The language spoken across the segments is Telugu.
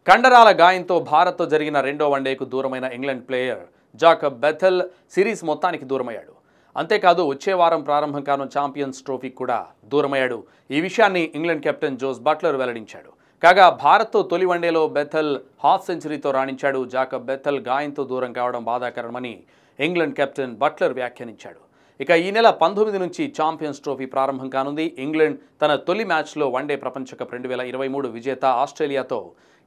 కండరాల గాయంతో భారత్తో జరిగిన రెండో వన్డేకు దూరమైన England player Jacob Bethell series మొత్తానికి దూరమయ్యాడు. అంతేకాదు వచ్చే వారం ప్రారంభం కాను ఛాంపియన్స్ ట్రోఫీకి కూడా దూరమయ్యాడు. ఈ విషయాన్ని ఇంగ్లాండ్ కెప్టెన్ జోస్ బట్లర్ వెల్లడించాడు. కాగా భారత్తో తొలి వన్డేలో బెథెల్ హాఫ్ సెంచరీతో రాణించాడు. జాకబ్ బెథెల్ గాయంతో దూరం కావడం బాధాకరమని ఇంగ్లాండ్ కెప్టెన్ బట్లర్ వ్యాఖ్యానించాడు. ఇక ఈ నెల 19 నుంచి ఛాంపియన్స్ ట్రోఫీ ప్రారంభం కానుంది. ఇంగ్లాండ్ తన తొలి మ్యాచ్లో వన్డే ప్రపంచ కప్ 2023 విజేత ఆస్ట్రేలియాతో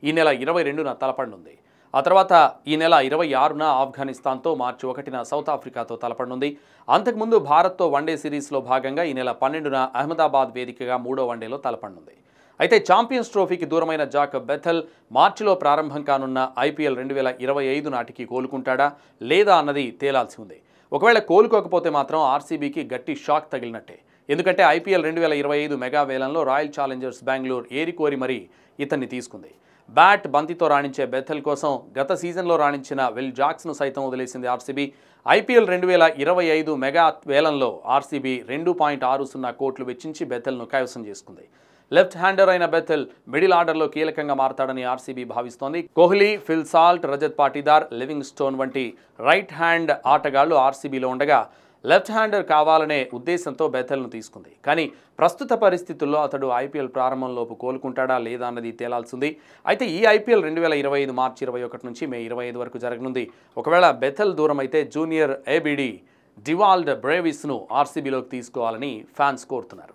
ఈ నెల 22న తలపడనుంది. ఆ తర్వాత ఈ నెల 26న ఆఫ్ఘనిస్తాన్తో, మార్చి 1న సౌత్ ఆఫ్రికాతో తలపడనుంది. అంతకుముందు భారత్తో వన్డే సిరీస్లో భాగంగా ఈ నెల 12న అహ్మదాబాద్ వేదికగా మూడో వన్డేలో తలపడనుంది. అయితే ఛాంపియన్స్ ట్రోఫీకి దూరమైన జాకబ్ బెథెల్ మార్చిలో ప్రారంభం కానున్న IPL 2025 నాటికి కోలుకుంటాడా లేదా అన్నది తేలాల్సి ఉంది. ఒకవేళ కోలుకోకపోతే మాత్రం RCBకి గట్టి షాక్ తగిలినట్టే. ఎందుకంటే IPL 2025 మెగా వేలంలో రాయల్ ఛాలెంజర్స్ బెంగళూరు ఏరికోరి మరీ ఇతన్ని తీసుకుంది. బ్యాట్ బంతితో రాణించే బెథెల్ కోసం గత సీజన్లో రాణించిన విల్ జాక్స్ను సైతం వదిలేసింది RCB. IPL 2025 మెగా వేలంలో RCB 2.60 కోట్లు వెచ్చించి బెథెల్ను కైవసం చేసుకుంది. లెఫ్ట్ హ్యాండర్ అయిన బెథెల్ మిడిల్ ఆర్డర్లో కీలకంగా మారతాడని RCB భావిస్తోంది. Kohli, Phil Salt, Rajat Patidar, living stone వంటి రైట్ హ్యాండ్ ఆటగాళ్లు RCBలో ఉండగా లెఫ్ట్ హ్యాండర్ కావాలనే ఉద్దేశంతో బెథెల్ను తీసుకుంది. కానీ ప్రస్తుత పరిస్థితుల్లో అతడు IPL ప్రారంభంలోపు కోలుకుంటాడా లేదా అన్నది తేలాల్సింది. అయితే ఈ IPL 2025 మార్చి 21 నుంచి మే 25 వరకు జరగనుంది. ఒకవేళ బెథెల్ దూరం అయితే జూనియర్ ABD డివాల్డ్ బ్రేవిస్ను RCBలోకి తీసుకోవాలని ఫ్యాన్స్ కోరుతున్నారు.